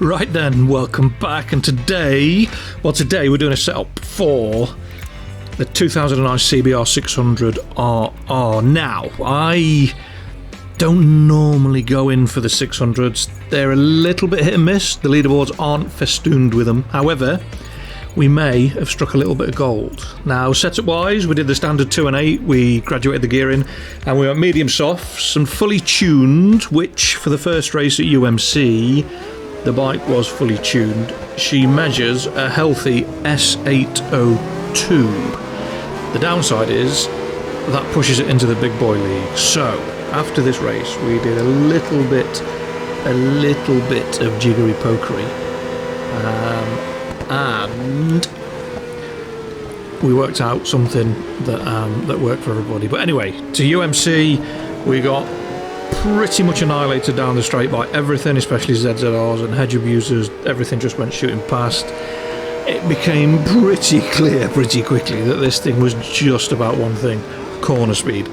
Right then, welcome back, and today we're doing a setup for the 2009 CBR600RR. Now, I don't normally go in for the 600s. They're a little bit hit and miss. The leaderboards aren't festooned with them. However, we may have struck a little bit of gold. Now, setup wise, we did the standard 2 and 8, we graduated the gearing, and we went medium softs and fully tuned, which for the first race at UMC, the bike was fully tuned. She measures a healthy S802. The downside is that pushes it into the big boy league. So after this race, we did a little bit of jiggery pokery, and we worked out something that worked for everybody. But anyway, to UMC, we got pretty much annihilated down the straight by everything, especially ZZRs and hedge abusers. Everything just went shooting past. It became pretty clear pretty quickly that this thing was just about one thing: corner speed.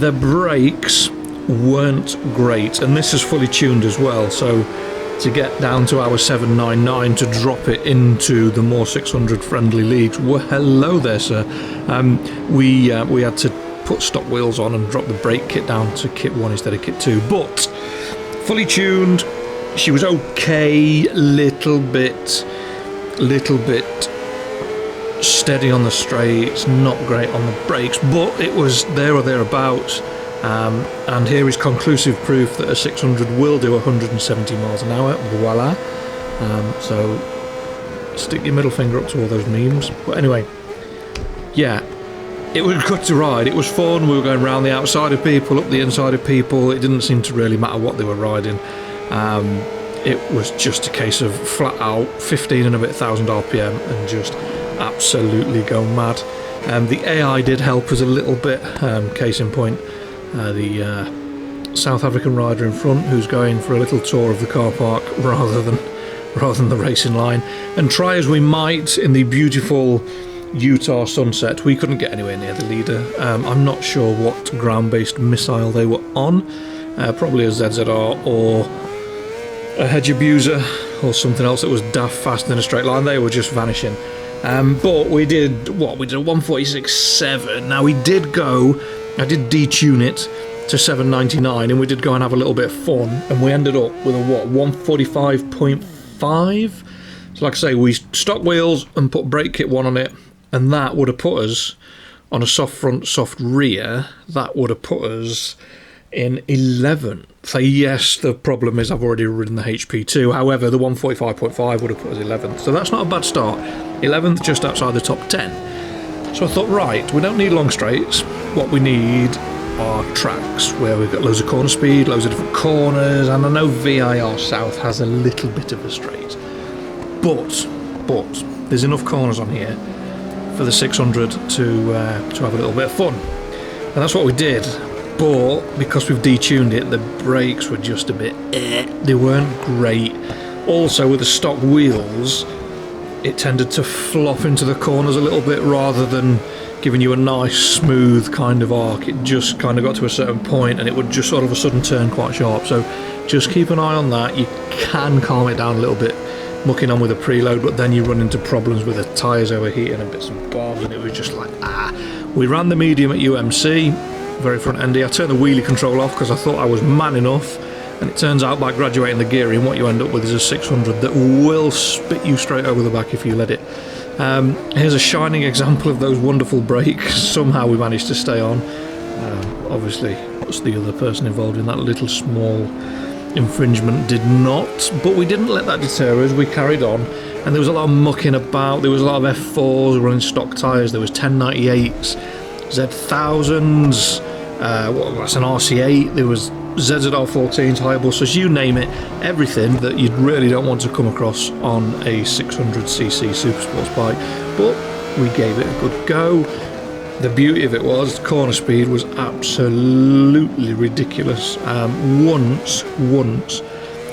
The brakes weren't great, and this is fully tuned as well, so to get down to our 799 to drop it into the more 600 friendly leagues, well, hello there, sir. We had to put stock wheels on and drop the brake kit down to kit 1 instead of kit 2, but fully tuned. She was okay, little bit steady on the straights, not great on the brakes, but it was there or thereabouts. And here is conclusive proof that a 600 will do 170 miles an hour. Voila. So stick your middle finger up to all those memes. But anyway, yeah, it was good to ride. It was fun. We were going around the outside of people, up the inside of people. It didn't seem to really matter what they were riding. It was just a case of flat out 15 and a bit thousand RPM and just absolutely go mad. The AI did help us a little bit. Case in point, the South African rider in front, who's going for a little tour of the car park rather than the racing line. And try as we might in the beautiful Utah sunset, we couldn't get anywhere near the leader. I'm not sure what ground-based missile they were on. Probably a ZZR or a hedge abuser or something else that was daft fast in a straight line. They were just vanishing. But we did a 146.7. Now I did detune it to 799, and we did go and have a little bit of fun, and we ended up with a 145.5. So like I say, we stock wheels and put brake kit 1 on it, and that would have put us on a soft front, soft rear. That would have put us in 11th. So yes, the problem is I've already ridden the HP2. However, the 145.5 would have put us 11th. So that's not a bad start. 11th, just outside the top 10. So I thought, right, we don't need long straights. What we need are tracks where we've got loads of corner speed, loads of different corners, and I know VIR South has a little bit of a straight. But there's enough corners on here for the 600 to have a little bit of fun. And that's what we did. But because we've detuned it, the brakes were just a bit they weren't great. Also, with the stock wheels, it tended to flop into the corners a little bit rather than giving you a nice smooth kind of arc. It just kind of got to a certain point and it would just sort of a sudden turn quite sharp. So just keep an eye on that. You can calm it down a little bit mucking on with a preload, but then you run into problems with the tyres overheating and bits and bobs, and it was just like we ran the medium at UMC, very front endy. I turned the wheelie control off because I thought I was man enough, and it turns out by graduating the gearing, what you end up with is a 600 that will spit you straight over the back if you let it. Here's a shining example of those wonderful brakes. Somehow we managed to stay on. Obviously, what's the other person involved in that little small infringement did not, but we didn't let that deter us. We carried on, and there was a lot of mucking about. There was a lot of F4s running stock tyres. There was 1098s, Z1000s, that's an RC8. There was ZZR14s, Hayabusas, you name it, everything that you really don't want to come across on a 600cc Supersport bike. But we gave it a good go. The beauty of it was corner speed was absolutely ridiculous. Once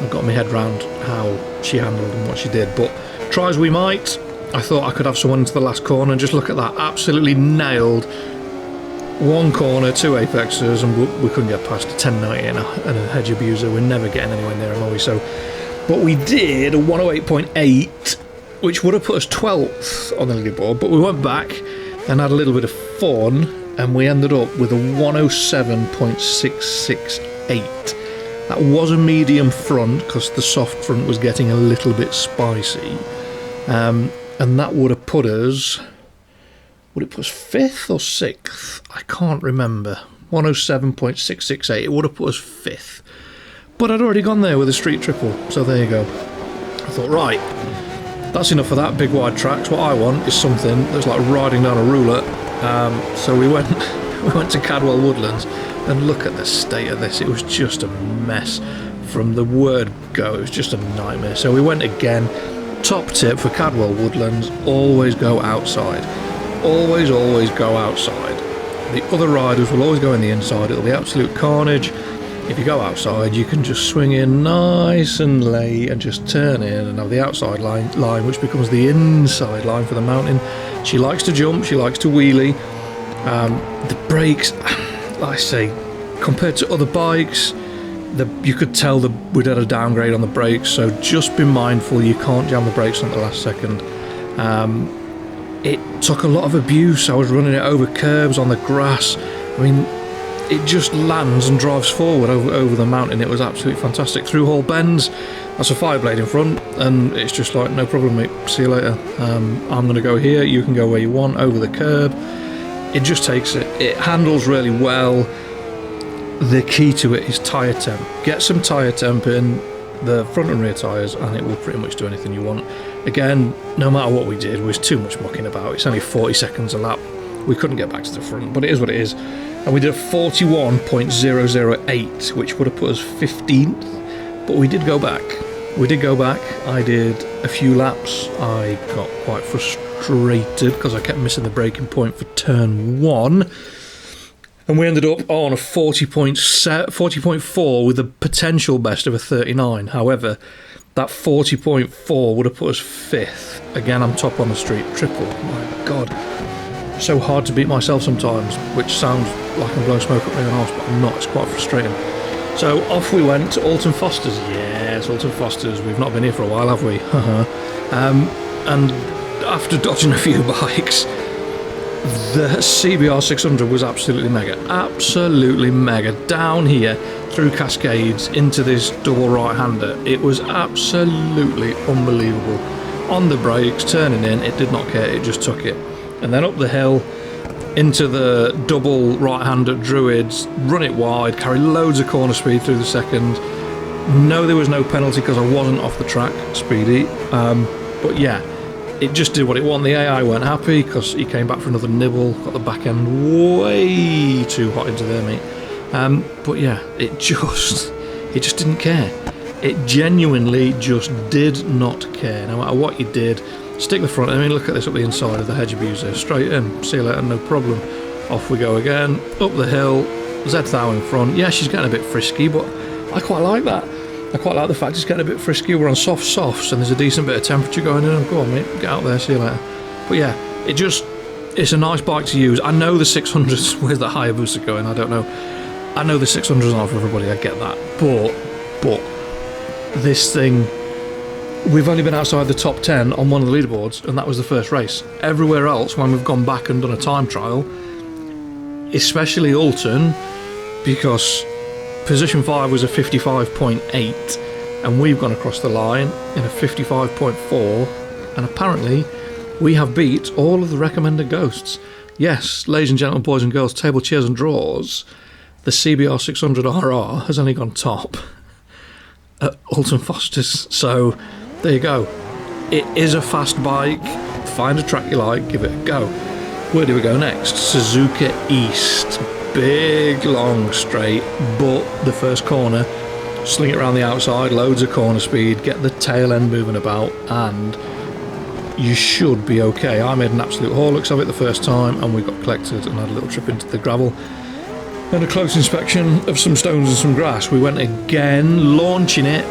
I got my head round how she handled and what she did, but try as we might, I thought I could have someone into the last corner, and just look at that, absolutely nailed one corner, two apexes, and we couldn't get past a 1090 and a hedge abuser. We're never getting anywhere near him, are we? So But we did a 108.8, which would have put us 12th on the leaderboard, but we went back and had a little bit of fun, and we ended up with a 107.668. That was a medium front because the soft front was getting a little bit spicy, and that would have put us, would it put us 5th or 6th? I can't remember. 107.668, it would have put us 5th. But I'd already gone there with a street triple, so there you go. I thought, right, that's enough of that big wide tracks. What I want is something that's like riding down a ruler. So we went to Cadwell Woodlands, and look at the state of this. It was just a mess from the word go. It was just a nightmare. So we went again. Top tip for Cadwell Woodlands: always go outside. Always go outside. The other riders will always go in the inside. It'll be absolute carnage. If you go outside, you can just swing in nice and late and just turn in and have the outside line, which becomes the inside line for the mountain. She likes to jump, she likes to wheelie. The brakes, like I say, compared to other bikes, you could tell that we'd had a downgrade on the brakes, so just be mindful you can't jam the brakes on the last second. It took a lot of abuse. I was running it over curbs, on the grass. I mean, it just lands and drives forward over the mountain. It was absolutely fantastic. Through Hall bends, that's a fireblade in front, and it's just like, no problem, mate, see you later. I'm going to go here, you can go where you want, over the curb. It just takes it. It handles really well. The key to it is tyre temp. Get some tyre temp in the front and rear tyres, and it will pretty much do anything you want. Again, no matter what we did, was too much mucking about. It's only 40 seconds a lap. We couldn't get back to the front, but it is what it is. And we did a 41.008, which would have put us 15th, but we did go back. I did a few laps. I got quite frustrated because I kept missing the braking point for turn 1, and we ended up on a 40.4 with a potential best of a 39. However, that 40.4 would have put us 5th. Again, I'm top on the street triple. My God. So hard to beat myself sometimes, which sounds like I'm blowing smoke up my own arse, but I'm not. It's quite frustrating. So off we went to Alton Fosters. Yes, Alton Fosters. We've not been here for a while, have we? And after dodging a few bikes, the CBR600 was absolutely mega. Absolutely mega. Down here, through Cascades, into this double right-hander. It was absolutely unbelievable. On the brakes, turning in, it did not care. It just took it. And then up the hill into the double right-hander Druids, run it wide, carry loads of corner speed through the second. No, there was no penalty because I wasn't off the track speedy, but yeah, it just did what it wanted. The AI weren't happy because he came back for another nibble, got the back end way too hot into there, mate. But yeah, it just didn't care. It genuinely just did not care. No matter what you did, stick the front. I mean, look at this up the inside of the hedge abuser. Straight in. See you later, no problem. Off we go again. Up the hill. Z-Thou in front. Yeah, she's getting a bit frisky, but I quite like that. I quite like the fact it's getting a bit frisky. We're on softs, and there's a decent bit of temperature going in. Go on, mate. Get out there. See you later. But yeah, it's a nice bike to use. I know the 600s with the Hayabusa going. I don't know. I know the 600s aren't for everybody. I get that. But this thing, we've only been outside the top 10 on one of the leaderboards, and that was the first race. Everywhere else, when we've gone back and done a time trial, especially Alton, because position 5 was a 55.8, and we've gone across the line in a 55.4, and apparently we have beat all of the recommended ghosts. Yes, ladies and gentlemen, boys and girls, table, chairs and drawers, the CBR600RR has only gone top at Alton Fosters. So there you go. It is a fast bike. Find a track you like, give it a go. Where do we go next? Suzuka East. Big, long straight, but the first corner, sling it around the outside, loads of corner speed, get the tail end moving about, and you should be okay. I made an absolute horlicks of it the first time, and we got collected and had a little trip into the gravel and a close inspection of some stones and some grass. We went again, launching it.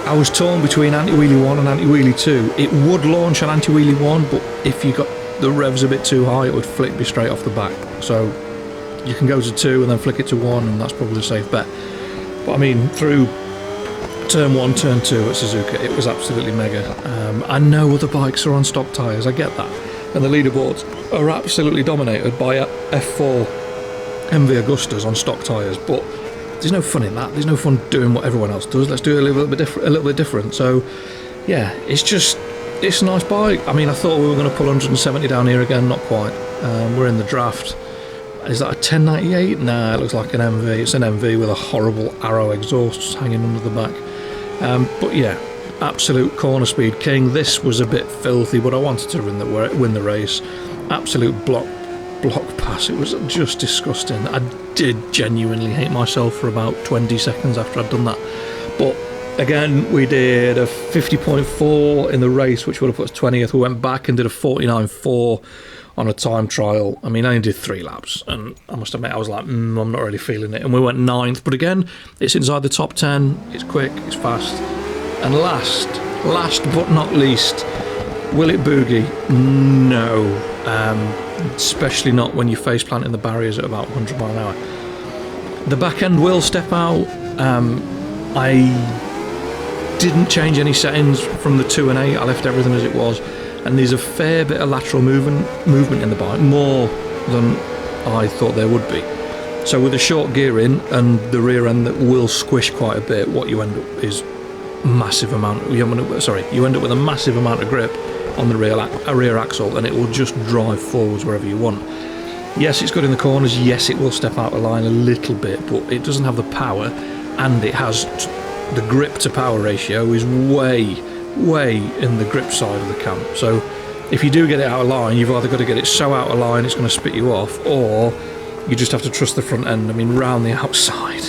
I was torn between anti-wheelie 1 and anti-wheelie 2. It would launch on anti-wheelie 1, but if you got the revs a bit too high, it would flick you straight off the back. So you can go to 2 and then flick it to 1, and that's probably a safe bet. But I mean, through turn 1, turn 2 at Suzuka, it was absolutely mega. I know other bikes are on stock tyres, I get that, and the leaderboards are absolutely dominated by F4 MV Augustas on stock tyres, but there's no fun in that. There's no fun doing what everyone else does. Let's do it a little bit different. So yeah, it's a nice bike. I mean, I thought we were going to pull 170 down here again, not quite. We're in the draft. Is that a 1098? Nah, it looks like an MV. It's an MV with a horrible arrow exhaust hanging under the back. But yeah, absolute corner speed king. This was a bit filthy, but I wanted to win the race. Absolute block pass. It was just disgusting. I did genuinely hate myself for about 20 seconds after I'd done that. But again, we did a 50.4 in the race, which would have put us 20th. We went back and did a 49.4 on a time trial. I mean, I only did 3 laps, and I must admit, I was like, I'm not really feeling it. And we went 9th, but again, it's inside the top 10. It's quick, it's fast. And last but not least, will it boogie? No. Especially not when you face planting the barriers at about 100 mile an hour. The back end will step out. I didn't change any settings from the 2 and 8. I left everything as it was, and there's a fair bit of lateral movement in the bike, more than I thought there would be. So with a short gearing and the rear end that will squish quite a bit, what you end up is massive amount. You end up with a massive amount of grip on the rear axle, and it will just drive forwards wherever you want. Yes, it's good in the corners. Yes, it will step out of line a little bit, but it doesn't have the power, and it has the grip to power ratio is way in the grip side of the camp. So if you do get it out of line, you've either got to get it so out of line it's going to spit you off, or you just have to trust the front end. I mean, round the outside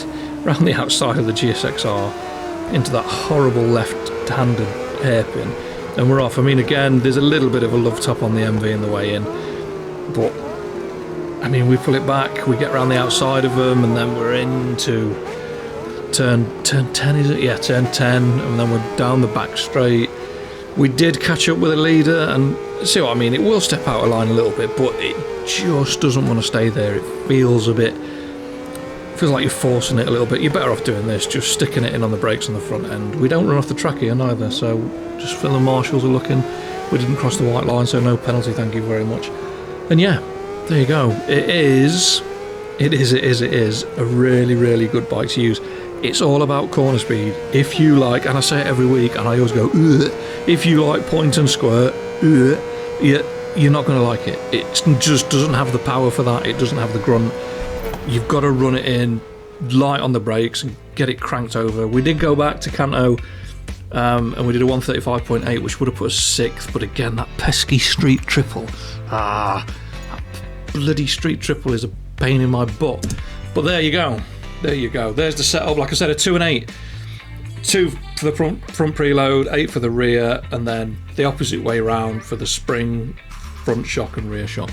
of the GSXR into that horrible left-handed hairpin, and we're off. I mean, again, there's a little bit of a love tap on the MV in the way in, but I mean, we pull it back, we get around the outside of them, and then we're into turn 10, is it? Yeah, turn 10, and then we're down the back straight. We did catch up with a leader, and see what I mean, it will step out of line a little bit, but it just doesn't want to stay there. It feels like you're forcing it a little bit. You're better off doing this, just sticking it in on the brakes on the front end. We don't run off the track here neither, so just Phil and marshals are looking. We didn't cross the white line, so no penalty, thank you very much. And yeah, there you go. It is a really good bike to use. It's all about corner speed. If you like, and I say it every week, and I always go, ugh, if you like point and squirt, you're not going to like it. It just doesn't have the power for that. It doesn't have the grunt. You've got to run it in, light on the brakes, and get it cranked over. We did go back to Kanto, and we did a 135.8, which would have put us 6th, but again, that pesky street triple. That bloody street triple is a pain in my butt. But there you go. There's the setup. Like I said, a 2 and 8. 2 for the front preload, 8 for the rear, and then the opposite way round for the spring, front shock and rear shock.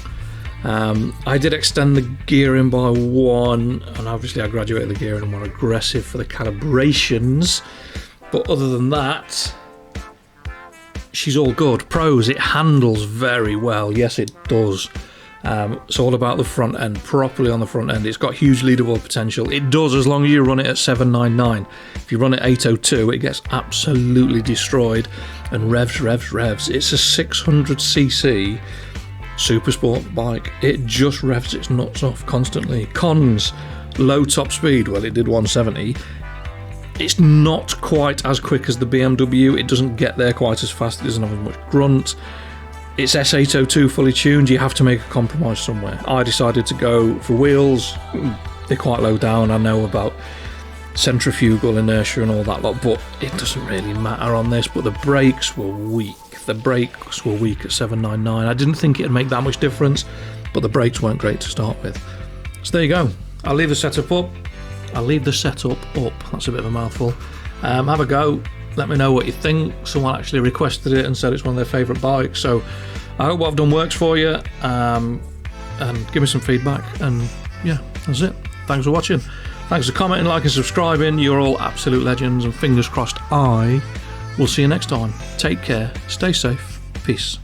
I did extend the gearing by 1, and obviously I graduated the gearing and more aggressive for the calibrations. But other than that, she's all good. Pros, it handles very well. Yes, it does. It's all about the front end, properly on the front end. It's got huge leaderboard potential. It does, as long as you run it at 799. If you run it 802, it gets absolutely destroyed and revs. It's a 600cc Supersport bike. It just revs its nuts off constantly. Cons, low top speed. Well, it did 170. It's not quite as quick as the BMW. It doesn't get there quite as fast. It doesn't have as much grunt. It's S802 fully tuned. You have to make a compromise somewhere. I decided to go for wheels. They're quite low down. I know about centrifugal inertia and all that lot, but it doesn't really matter on this. But the brakes were weak. At 799. I didn't think it'd make that much difference, but the brakes weren't great to start with. So there you go. I'll leave the setup up. That's a bit of a mouthful. Have a go. Let me know what you think. Someone actually requested it and said it's one of their favourite bikes. So I hope what I've done works for you. And give me some feedback. And yeah, that's it. Thanks for watching. Thanks for commenting, liking, subscribing. You're all absolute legends. And fingers crossed, I will see you next time. Take care. Stay safe. Peace.